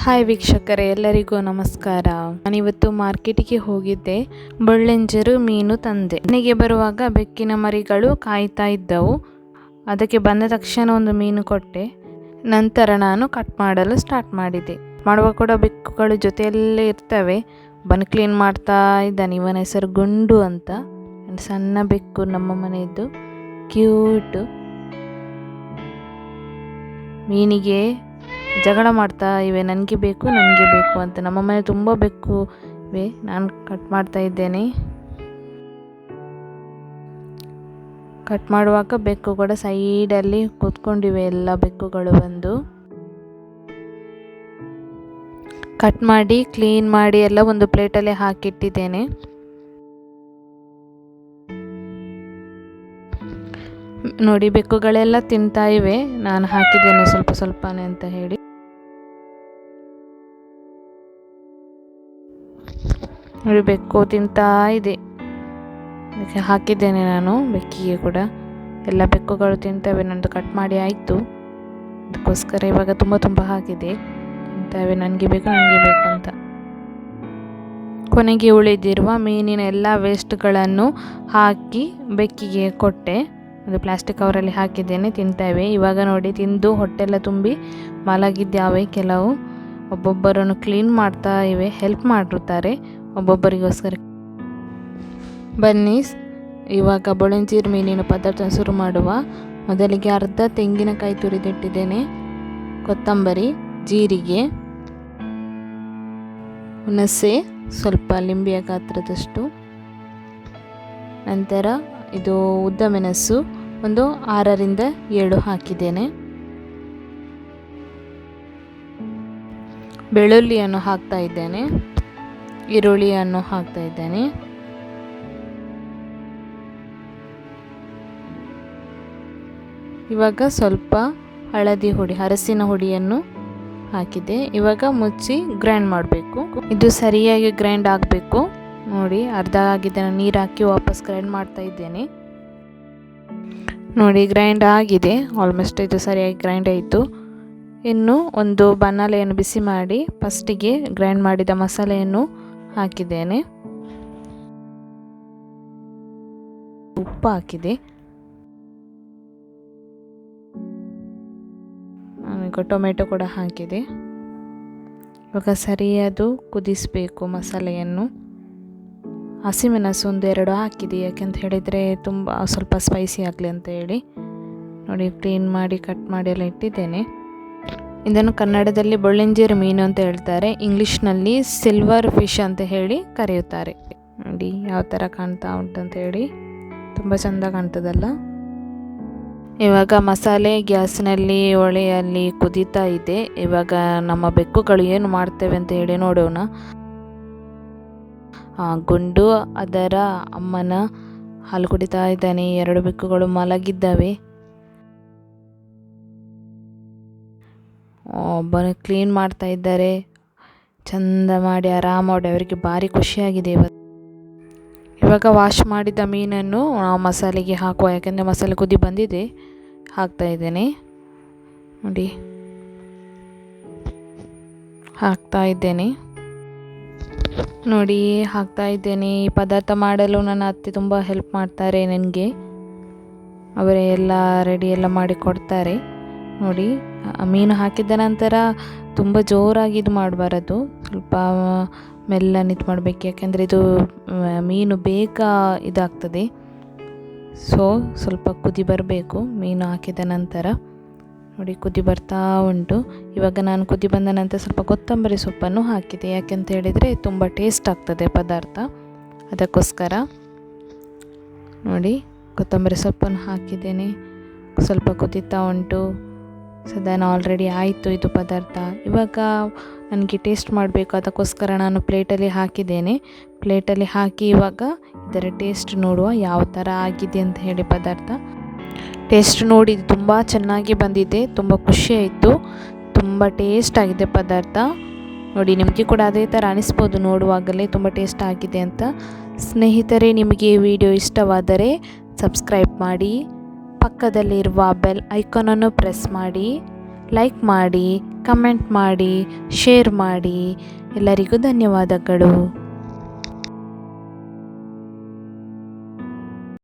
Hi ವೀಕ್ಷಕರೇ, ಎಲ್ಲರಿಗೂ ನಮಸ್ಕಾರ. ನಾನಿವತ್ತು ಮಾರ್ಕೆಟಿಗೆ ಹೋಗಿದ್ದೆ. ಬೊಳ್ಳೆಂಜರು ಮೀನು ತಂದೆ. ಮನೆಗೆ ಬರುವಾಗ ಬೆಕ್ಕಿನ ಮರಿಗಳು ಕಾಯ್ತಾ ಇದ್ದವು. ಅದಕ್ಕೆ ಬಂದ ತಕ್ಷಣ ಒಂದು ಮೀನು ಕೊಟ್ಟೆ. ನಂತರ ನಾನು ಕಟ್ ಮಾಡಲು ಸ್ಟಾರ್ಟ್ ಮಾಡಿದೆ. ಮಾಡುವಾಗ ಕೂಡ ಬೆಕ್ಕುಗಳು ಜೊತೆಯಲ್ಲೇ ಇರ್ತವೆ. ಬನ್ ಕ್ಲೀನ್ ಮಾಡ್ತಾ ಇದ್ದಾನೆ. ಇವನ ಹೆಸರು ಗುಂಡು ಅಂತ. ಸಣ್ಣ ಬೆಕ್ಕು, ನಮ್ಮ ಮನೆಯದ್ದು, ಕ್ಯೂಟ್. ಮೀನಿಗೆ ಜಗಳ ಮಾಡ್ತಾ ಇವೆ, ನನಗೆ ಬೇಕು ಅಂತ. ನಮ್ಮ ಮನೆ ತುಂಬ ಬೆಕ್ಕು ಇವೆ. ನಾನು ಕಟ್ ಮಾಡ್ತಾ ಇದ್ದೇನೆ. ಕಟ್ ಮಾಡುವಾಗ ಬೆಕ್ಕು ಕೂಡ ಸೈಡಲ್ಲಿ ಕೂತ್ಕೊಂಡಿವೆ. ಎಲ್ಲ ಬೆಕ್ಕುಗಳು ಬಂದು ಕಟ್ ಮಾಡಿ ಕ್ಲೀನ್ ಮಾಡಿ ಎಲ್ಲ ಒಂದು ಪ್ಲೇಟಲ್ಲಿ ಹಾಕಿಟ್ಟಿದ್ದೇನೆ. ನೋಡಿ, ಬೆಕ್ಕುಗಳೆಲ್ಲ ತಿಂತಾ ಇವೆ. ನಾನು ಹಾಕಿದ್ದೇನೆ ಸ್ವಲ್ಪ ಸ್ವಲ್ಪನೇ ಅಂತ ಹೇಳಿ. ನೋಡಿ, ಬೆಕ್ಕು ತಿಂತಾ ಇದೆ. ಅದಕ್ಕೆ ಹಾಕಿದ್ದೇನೆ ನಾನು ಬೆಕ್ಕಿಗೆ ಕೂಡ. ಎಲ್ಲ ಬೆಕ್ಕುಗಳು ತಿಂತವೆ. ನಂದು ಕಟ್ ಮಾಡಿ ಆಯಿತು. ಅದಕ್ಕೋಸ್ಕರ ಇವಾಗ ತುಂಬ ಹಾಕಿದೆ. ತಿಂತವೆ, ನನಗೆ ಬೇಕಂತ. ಕೊನೆಗೆ ಉಳಿದಿರುವ ಮೀನಿನ ಎಲ್ಲ ವೇಸ್ಟ್ಗಳನ್ನು ಹಾಕಿ ಬೆಕ್ಕಿಗೆ ಕೊಟ್ಟೆ. ಒಂದು ಪ್ಲಾಸ್ಟಿಕ್ ಕವರಲ್ಲಿ ಹಾಕಿದ್ದೇನೆ. ತಿಂತವೆ. ಇವಾಗ ನೋಡಿ, ತಿಂದು ಹೊಟ್ಟೆಲ್ಲ ತುಂಬಿ ಮಲಗಿದ್ದಾವೆ. ಕೆಲವು ಒಬ್ಬೊಬ್ಬರನ್ನು ಕ್ಲೀನ್ ಮಾಡ್ತಾ ಇವೆ, ಹೆಲ್ಪ್ ಮಾಡಿರುತ್ತಾರೆ ಒಬ್ಬೊಬ್ಬರಿಗೋಸ್ಕರ. ಬನ್ನಿ, ಇವಾಗ ಬೊಳಂಜೀರು ಮೀನಿನ ಪದಾರ್ಥ ಶುರು ಮಾಡುವ. ಮೊದಲಿಗೆ ಅರ್ಧ ತೆಂಗಿನಕಾಯಿ ತುರಿದಿಟ್ಟಿದ್ದೇನೆ, ಕೊತ್ತಂಬರಿ, ಜೀರಿಗೆ, ಹುಣಸೆ, ಸ್ವಲ್ಪ ಲಿಂಬೆಯ ಗಾತ್ರದಷ್ಟು. ನಂತರ ಇದು ಉದ್ದ ಮೆಣಸು ಒಂದು 6ರಿಂದ 7 ಹಾಕಿದ್ದೇನೆ. ಬೆಳ್ಳುಳ್ಳಿಯನ್ನು ಹಾಕ್ತಾ ಇದ್ದೇನೆ. ಈರುಳ್ಳಿಯನ್ನು ಹಾಕ್ತಾ ಇದ್ದೇನೆ. ಇವಾಗ ಸ್ವಲ್ಪ ಹಳದಿ ಹುಡಿ, ಅರಸಿನ ಹುಡಿಯನ್ನು ಹಾಕಿದೆ. ಇವಾಗ ಮುಚ್ಚಿ ಗ್ರೈಂಡ್ ಮಾಡಬೇಕು. ಇದು ಸರಿಯಾಗಿ ಗ್ರೈಂಡ್ ಆಗಬೇಕು. ನೋಡಿ, ಅರ್ಧ ಆಗಿದೆ. ನಾನು ನೀರು ಹಾಕಿ ವಾಪಸ್ ಗ್ರೈಂಡ್ ಮಾಡ್ತಾ ಇದ್ದೇನೆ. ನೋಡಿ, ಗ್ರೈಂಡ್ ಆಗಿದೆ ಆಲ್ಮೋಸ್ಟ್. ಇದು ಸರಿಯಾಗಿ ಗ್ರೈಂಡ್ ಆಯಿತು. ಇನ್ನು ಒಂದು ಬಾಣಲೆಯನ್ನು ಬಿಸಿ ಮಾಡಿ ಫಸ್ಟಿಗೆ ಗ್ರೈಂಡ್ ಮಾಡಿದ ಮಸಾಲೆಯನ್ನು ಹಾಕಿದ್ದೇನೆ. ಉಪ್ಪು ಹಾಕಿದೆ. ಈಗ ಟೊಮೆಟೊ ಕೂಡ ಹಾಕಿದೆ. ಇವಾಗ ಸರಿಯಾದು ಕುದಿಸಬೇಕು ಮಸಾಲೆಯನ್ನು. ಹಸಿಮೆಣಸು 1-2 ಹಾಕಿದೆ, ಯಾಕೆಂತ ಹೇಳಿದರೆ ಸ್ವಲ್ಪ ಸ್ಪೈಸಿ ಆಗಲಿ ಅಂತ ಹೇಳಿ. ನೋಡಿ, ಕ್ಲೀನ್ ಮಾಡಿ ಕಟ್ ಮಾಡಿ ಎಲ್ಲ ಇಟ್ಟಿದ್ದೇನೆ. ಇದನ್ನು ಕನ್ನಡದಲ್ಲಿ ಬೊಳ್ಳೆಂಜೀರು ಮೀನು ಅಂತ ಹೇಳ್ತಾರೆ. ಇಂಗ್ಲೀಷ್ನಲ್ಲಿ ಸಿಲ್ವರ್ ಫಿಶ್ ಅಂತ ಹೇಳಿ ಕರೆಯುತ್ತಾರೆ. ನೋಡಿ ಯಾವ ಥರ ಕಾಣ್ತಾ ಉಂಟಂತ ಹೇಳಿ. ತುಂಬ ಚೆಂದ ಕಾಣ್ತದಲ್ಲ. ಇವಾಗ ಮಸಾಲೆ ಗ್ಯಾಸ್ನಲ್ಲಿ ಒಲೆಯಲ್ಲಿ ಕುದೀತಾ ಇದೆ. ಇವಾಗ ನಮ್ಮ ಬೆಕ್ಕುಗಳು ಏನು ಮಾಡ್ತೇವೆ ಅಂತ ಹೇಳಿ ನೋಡೋಣ. ಗುಂಡು ಅದರ ಅಮ್ಮನ ಹಾಲು ಕುಡಿತಾ ಇದ್ದಾನೆ. 2 ಬೆಕ್ಕುಗಳು ಮಲಗಿದ್ದಾವೆ. ಒಬ್ಬನು ಕ್ಲೀನ್ ಮಾಡ್ತಾ ಇದ್ದಾರೆ. ಚಂದ ಮಾಡಿ ಆರಾಮಾಡಿ. ಅವರಿಗೆ ಭಾರಿ ಖುಷಿಯಾಗಿದೆ ಇವತ್ತು. ಇವಾಗ ವಾಶ್ ಮಾಡಿದ ಮೀನನ್ನು ನಾವು ಮಸಾಲೆಗೆ ಹಾಕುವ. ಯಾಕೆಂದರೆ ಮಸಾಲೆ ಕುದಿ ಬಂದಿದೆ. ಹಾಕ್ತಾ ಇದ್ದೇನೆ. ನೋಡಿ, ಹಾಕ್ತಾ ಇದ್ದೇನೆ. ಈ ಪದಾರ್ಥ ಮಾಡಲು ನನ್ನ ಅತ್ತೆ ತುಂಬ ಹೆಲ್ಪ್ ಮಾಡ್ತಾರೆ ನನಗೆ. ಅವರೇ ಎಲ್ಲ ರೆಡಿ ಎಲ್ಲ ಮಾಡಿ ಕೊಡ್ತಾರೆ. ನೋಡಿ, ಮೀನು ಹಾಕಿದ ನಂತರ ತುಂಬ ಜೋರಾಗಿ ಇದು ಮಾಡಬಾರದು. ಸ್ವಲ್ಪ ಮೆಲ್ಲನೆ ಇದು ಮಾಡಬೇಕು. ಯಾಕೆಂದರೆ ಇದು ಮೀನು ಬೇಗ ಇದಾಗ್ತದೆ. ಸೊ ಸ್ವಲ್ಪ ಕುದಿ ಬರಬೇಕು ಮೀನು ಹಾಕಿದ ನಂತರ. ನೋಡಿ, ಕುದಿ ಬರ್ತಾ ಉಂಟು. ಇವಾಗ ನಾನು ಕುದಿ ಬಂದ ನಂತರ ಸ್ವಲ್ಪ ಕೊತ್ತಂಬರಿ ಸೊಪ್ಪನ್ನು ಹಾಕಿದೆ. ಯಾಕೆಂತ ಹೇಳಿದರೆ ತುಂಬ ಟೇಸ್ಟ್ ಆಗ್ತದೆ ಪದಾರ್ಥ, ಅದಕ್ಕೋಸ್ಕರ. ನೋಡಿ, ಕೊತ್ತಂಬರಿ ಸೊಪ್ಪನ್ನು ಹಾಕಿದ್ದೇನೆ. ಸ್ವಲ್ಪ ಕುದೀತಾ ಉಂಟು. ಸಾಧಾರಣ ಆಲ್ರೆಡಿ ಆಯಿತು ಇದು ಪದಾರ್ಥ. ಇವಾಗ ನನಗೆ ಟೇಸ್ಟ್ ಮಾಡಬೇಕು, ಅದಕ್ಕೋಸ್ಕರ ನಾನು ಪ್ಲೇಟಲ್ಲಿ ಹಾಕಿದ್ದೇನೆ. ಪ್ಲೇಟಲ್ಲಿ ಹಾಕಿ ಇವಾಗ ಇದರ ಟೇಸ್ಟ್ ನೋಡುವ ಯಾವ ಥರ ಆಗಿದೆ ಅಂತ ಹೇಳಿ. ಪದಾರ್ಥ ಟೇಸ್ಟ್ ನೋಡಿ ತುಂಬ ಚೆನ್ನಾಗಿ ಬಂದಿದೆ. ತುಂಬ ಖುಷಿಯಾಯಿತು. ತುಂಬ ಟೇಸ್ಟ್ ಆಗಿದೆ ಪದಾರ್ಥ. ನೋಡಿ, ನಿಮಗೆ ಕೂಡ ಅದೇ ಥರ ಅನಿಸ್ಬೋದು ನೋಡುವಾಗಲೇ ತುಂಬ ಟೇಸ್ಟ್ ಆಗಿದೆ ಅಂತ. ಸ್ನೇಹಿತರೆ, ನಿಮಗೆ ಈ ವಿಡಿಯೋ ಇಷ್ಟವಾದರೆ ಸಬ್ಸ್ಕ್ರೈಬ್ ಮಾಡಿ. ಪಕ್ಕದಲ್ಲಿರುವ ಬೆಲ್ ಐಕಾನನ್ನು ಪ್ರೆಸ್ ಮಾಡಿ, ಲೈಕ್ ಮಾಡಿ, ಕಮೆಂಟ್ ಮಾಡಿ, ಶೇರ್ ಮಾಡಿ. ಎಲ್ಲರಿಗೂ ಧನ್ಯವಾದಗಳು.